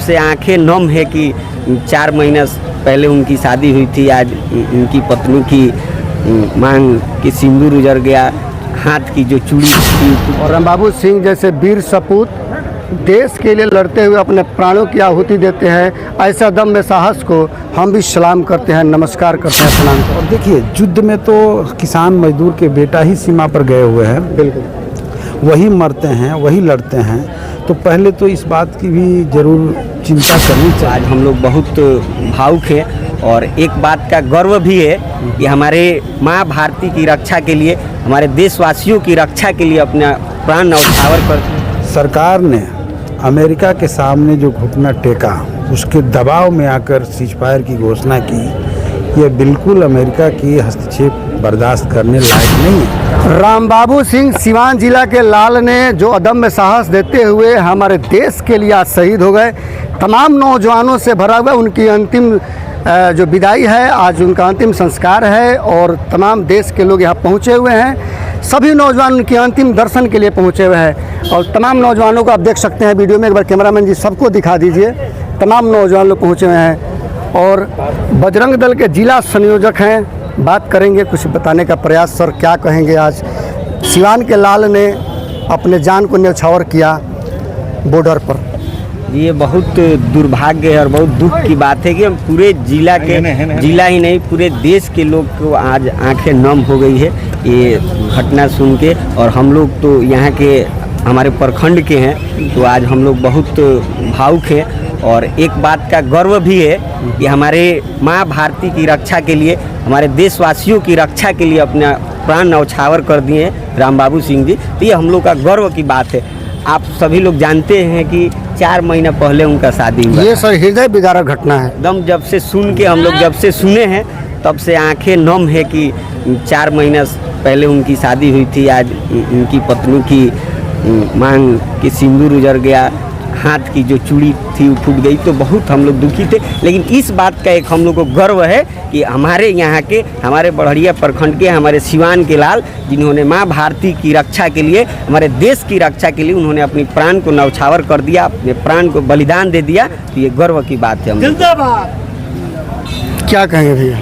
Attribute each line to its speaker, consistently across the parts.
Speaker 1: से आंखें नम है कि 4 महीना पहले उनकी शादी हुई थी, आज उनकी पत्नी की मांग की सिंदूर उजड़ गया, हाथ की जो चूड़ी थी।
Speaker 2: और रामबाबू सिंह जैसे वीर सपूत देश के लिए लड़ते हुए अपने प्राणों की आहुति देते हैं, ऐसा दम में साहस को हम भी सलाम करते हैं, नमस्कार करते हैं, प्रणाम करते हैं।
Speaker 3: और देखिए, युद्ध में तो किसान मजदूर के बेटा ही सीमा पर गए हुए हैं,
Speaker 2: बिल्कुल
Speaker 3: वही मरते हैं, वही लड़ते हैं, तो पहले तो इस बात की भी जरूर चिंता करनी चाहिए।
Speaker 1: आज हम लोग बहुत भावुक हैं और एक बात का गर्व भी है कि हमारे माँ भारती की रक्षा के लिए, हमारे देशवासियों की रक्षा के लिए अपना प्राण न्यौछावर कर।
Speaker 3: सरकार ने अमेरिका के सामने जो घुटना टेका, उसके दबाव में आकर सीजफायर की घोषणा की, ये बिल्कुल अमेरिका की हस्तक्षेप बर्दाश्त करने लायक नहीं है।
Speaker 2: रामबाबू सिंह सिवान जिला के लाल ने जो अदम्य साहस देते हुए हमारे देश के लिए आज शहीद हो गए। तमाम नौजवानों से भरा हुआ उनकी अंतिम जो विदाई है, आज उनका अंतिम संस्कार है और तमाम देश के लोग यहाँ पहुँचे हुए हैं। सभी नौजवान उनके अंतिम दर्शन के लिए पहुँचे हुए हैं और तमाम नौजवानों को आप देख सकते हैं वीडियो में, एक बार कैमरामैन जी सबको दिखा दीजिए। तमाम नौजवान लोग पहुँचे हुए हैं और बजरंग दल के जिला संयोजक हैं, बात करेंगे, कुछ बताने का प्रयास। सर क्या कहेंगे, आज सिवान के लाल ने अपने जान को न्यौछावर किया बॉर्डर पर?
Speaker 1: ये बहुत दुर्भाग्य है और बहुत दुख की बात है कि हम पूरे जिला ही नहीं पूरे देश के लोग को आज आंखें नम हो गई है ये घटना सुन के। और हम लोग तो यहाँ के हमारे प्रखंड के हैं, तो आज हम लोग बहुत भावुक हैं और एक बात का गर्व भी है कि हमारे माँ भारती की रक्षा के लिए, हमारे देशवासियों की रक्षा के लिए अपना प्राण न्यौछावर कर दिए रामबाबू सिंह जी। तो ये हम लोग का गर्व की बात है। आप सभी लोग जानते हैं कि 4 महीना पहले उनका शादी हुआ।
Speaker 2: ये सर हृदय विदारक घटना है
Speaker 1: एकदम। जब से सुन के हम लोग जब से सुने हैं तब से आंखें नम है कि 4 महीना पहले उनकी शादी हुई थी, आज उनकी पत्नी की मांग की सिंदूर उजड़ गया, हाथ की जो चूड़ी थी वो फूट गई। तो बहुत हम लोग दुखी थे, लेकिन इस बात का एक हम लोग को गर्व है कि हमारे यहाँ के, हमारे बड़हरिया प्रखंड के, हमारे सिवान के लाल, जिन्होंने माँ भारती की रक्षा के लिए, हमारे देश की रक्षा के लिए उन्होंने अपनी प्राण को न्यौछावर कर दिया, अपने प्राण को बलिदान दे दिया। तो ये गर्व की बात है। हम
Speaker 2: क्या कहेंगे भैया?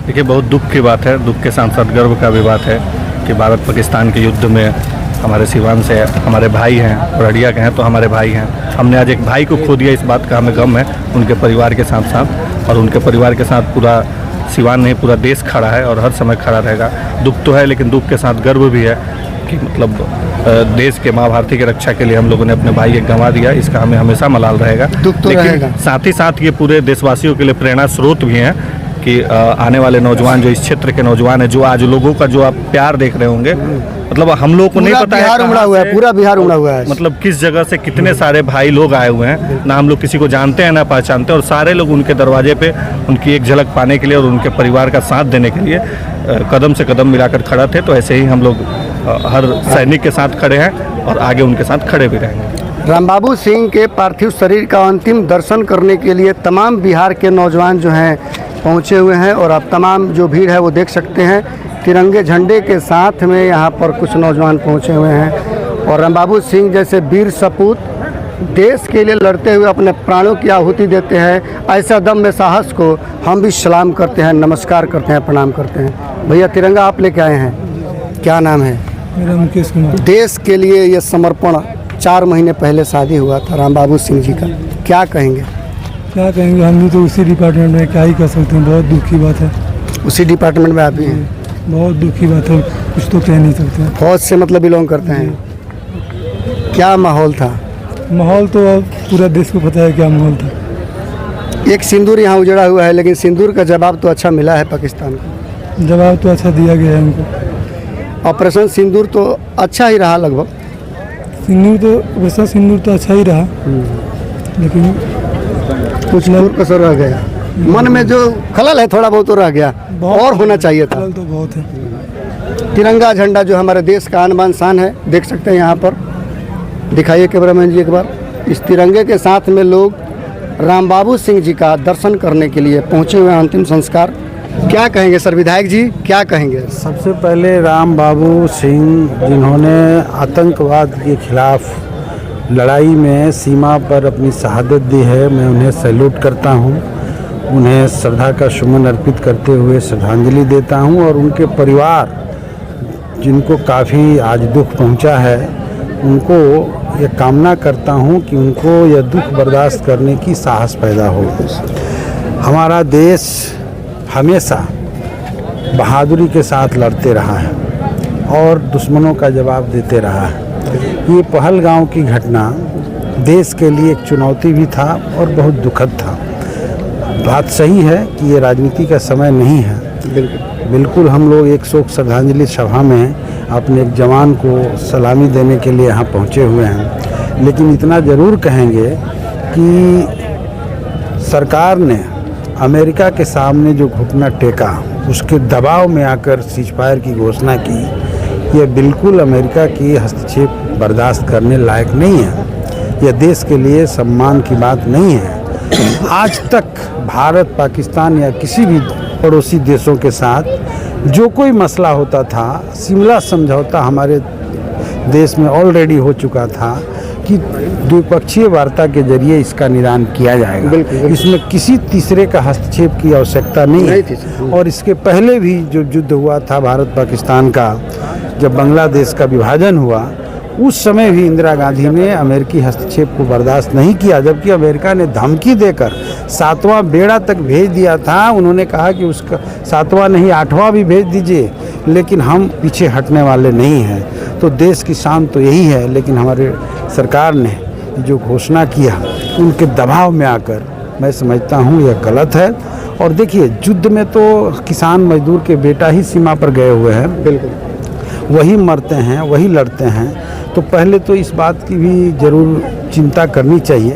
Speaker 4: देखिए, बहुत दुख की बात है, दुख के साथ साथ गर्व का भी बात है कि भारत पाकिस्तान के युद्ध में हमारे सिवान से हमारे भाई हैं, बड़हरिया के हैं तो हमारे भाई हैं। हमने आज एक भाई को खो दिया, इस बात का हमें गम है उनके परिवार के साथ साथ, और उनके परिवार के साथ पूरा सिवान नहीं पूरा देश खड़ा है और हर समय खड़ा रहेगा। दुख तो है, लेकिन दुख के साथ गर्व भी है कि मतलब देश के माँ भारती की रक्षा के लिए हम लोगों ने अपने भाई एक गंवा दिया, इसका हमें हमेशा मलाल रहेगा।
Speaker 2: दुख तो रहेगा।
Speaker 4: साथ ही साथ ये पूरे देशवासियों के लिए प्रेरणा स्रोत भी हैं कि आने वाले नौजवान, जो इस क्षेत्र के नौजवान हैं, जो आज लोगों का जो आप प्यार देख रहे होंगे, मतलब हम लोग को नहीं पता है,
Speaker 2: उमड़ा हुआ है, पूरा बिहार उमड़ा हुआ है,
Speaker 4: मतलब किस जगह से कितने सारे भाई लोग आए हुए हैं, ना हम लोग किसी को जानते हैं ना पहचानते हैं, और सारे लोग उनके दरवाजे पे उनकी एक झलक पाने के लिए और उनके परिवार का साथ देने के लिए कदम से कदम मिलाकर खड़ा थे। तो ऐसे ही हम लोग हर सैनिक के साथ खड़े हैं और आगे उनके साथ खड़े भी रहेंगे।
Speaker 2: रामबाबू सिंह के पार्थिव शरीर का अंतिम दर्शन करने के लिए तमाम बिहार के नौजवान जो हैं पहुंचे हुए हैं और आप तमाम जो भीड़ है वो देख सकते हैं। तिरंगे झंडे के साथ में यहाँ पर कुछ नौजवान पहुंचे हुए हैं और रामबाबू सिंह जैसे वीर सपूत देश के लिए लड़ते हुए अपने प्राणों की आहुति देते हैं, ऐसा दम में साहस को हम भी सलाम करते हैं, नमस्कार करते हैं, प्रणाम करते हैं। भैया तिरंगा आप लेके आए हैं, क्या नाम है?
Speaker 5: मेरा मुकेश कुमार।
Speaker 2: देश के लिए ये समर्पण 4 महीने पहले शादी हुआ था रामबाबू सिंह जी का, क्या कहेंगे?
Speaker 5: क्या कहेंगे, हम भी तो उसी डिपार्टमेंट में, क्या ही कर सकते हैं। बहुत दुख की बात है।
Speaker 2: उसी डिपार्टमेंट में आप भी हैं?
Speaker 5: बहुत दुख की बात है, कुछ तो कह नहीं सकते।
Speaker 2: फौज से मतलब बिलोंग करते हैं? क्या माहौल था?
Speaker 5: माहौल तो अब पूरा देश को पता है क्या माहौल था।
Speaker 2: एक सिंदूर यहाँ उजड़ा हुआ है, लेकिन सिंदूर का जवाब तो अच्छा मिला है पाकिस्तान को।
Speaker 5: जवाब तो अच्छा दिया गया है उनको।
Speaker 2: ऑपरेशन सिंदूर तो अच्छा ही रहा लगभग।
Speaker 5: सिंदूर तो वैसा सिंदूर तो अच्छा ही रहा, लेकिन
Speaker 2: कुछ और कसर रह गया, मन में जो खलल है थोड़ा बहुत तो रह गया, और होना चाहिए था।
Speaker 5: तो बहुत है।
Speaker 2: तिरंगा झंडा जो हमारे देश का आन बान शान है, देख सकते हैं यहाँ पर, दिखाइए कैमरामैन जी एक बार। इस तिरंगे के साथ में लोग रामबाबू सिंह जी का दर्शन करने के लिए पहुँचे हुए हैं, अंतिम संस्कार। क्या कहेंगे सर, विधायक जी क्या कहेंगे?
Speaker 3: सबसे पहले रामबाबू सिंह जिन्होंने आतंकवाद के खिलाफ लड़ाई में सीमा पर अपनी शहादत दी है, मैं उन्हें सैल्यूट करता हूं, उन्हें श्रद्धा का सुमन अर्पित करते हुए श्रद्धांजलि देता हूं। और उनके परिवार जिनको काफ़ी आज दुख पहुंचा है, उनको ये कामना करता हूं कि उनको यह दुख बर्दाश्त करने की साहस पैदा हो। हमारा देश हमेशा बहादुरी के साथ लड़ते रहा है और दुश्मनों का जवाब देते रहा है। ये पहलगांव की घटना देश के लिए एक चुनौती भी था और बहुत दुखद था। बात सही है कि ये राजनीति का समय नहीं है। बिल्कुल हम लोग एक शोक श्रद्धांजलि सभा में अपने एक जवान को सलामी देने के लिए यहाँ पहुँचे हुए हैं, लेकिन इतना ज़रूर कहेंगे कि सरकार ने अमेरिका के सामने जो घुटना टेका, उसके दबाव में आकर सीजफायर की घोषणा की, यह बिल्कुल अमेरिका की हस्तक्षेप बर्दाश्त करने लायक नहीं है। यह देश के लिए सम्मान की बात नहीं है। आज तक भारत, पाकिस्तान या किसी भी पड़ोसी देशों के साथ जो कोई मसला होता था, शिमला समझौता हमारे देश में ऑलरेडी हो चुका था कि द्विपक्षीय वार्ता के जरिए इसका निदान किया जाएगा। इसमें किसी तीसरे का हस्तक्षेप की आवश्यकता नहीं है। और इसके पहले भी जो युद्ध हुआ था भारत पाकिस्तान का, जब बांग्लादेश का विभाजन हुआ, उस समय भी इंदिरा गांधी ने अमेरिकी हस्तक्षेप को बर्दाश्त नहीं किया, जबकि अमेरिका ने धमकी देकर 7वां बेड़ा तक भेज दिया था। उन्होंने कहा कि उसका 7वां नहीं 8वां भी भेज दीजिए, लेकिन हम पीछे हटने वाले नहीं हैं। तो देश की शान तो यही है, लेकिन हमारे सरकार ने जो घोषणा किया, उनके दबाव में आकर मैं समझता हूँ यह गलत है। और देखिए, युद्ध में तो किसान मजदूर के बेटा ही सीमा पर गए हुए हैं, बिल्कुल वही मरते हैं, वही लड़ते हैं। तो पहले तो इस बात की भी ज़रूर चिंता करनी चाहिए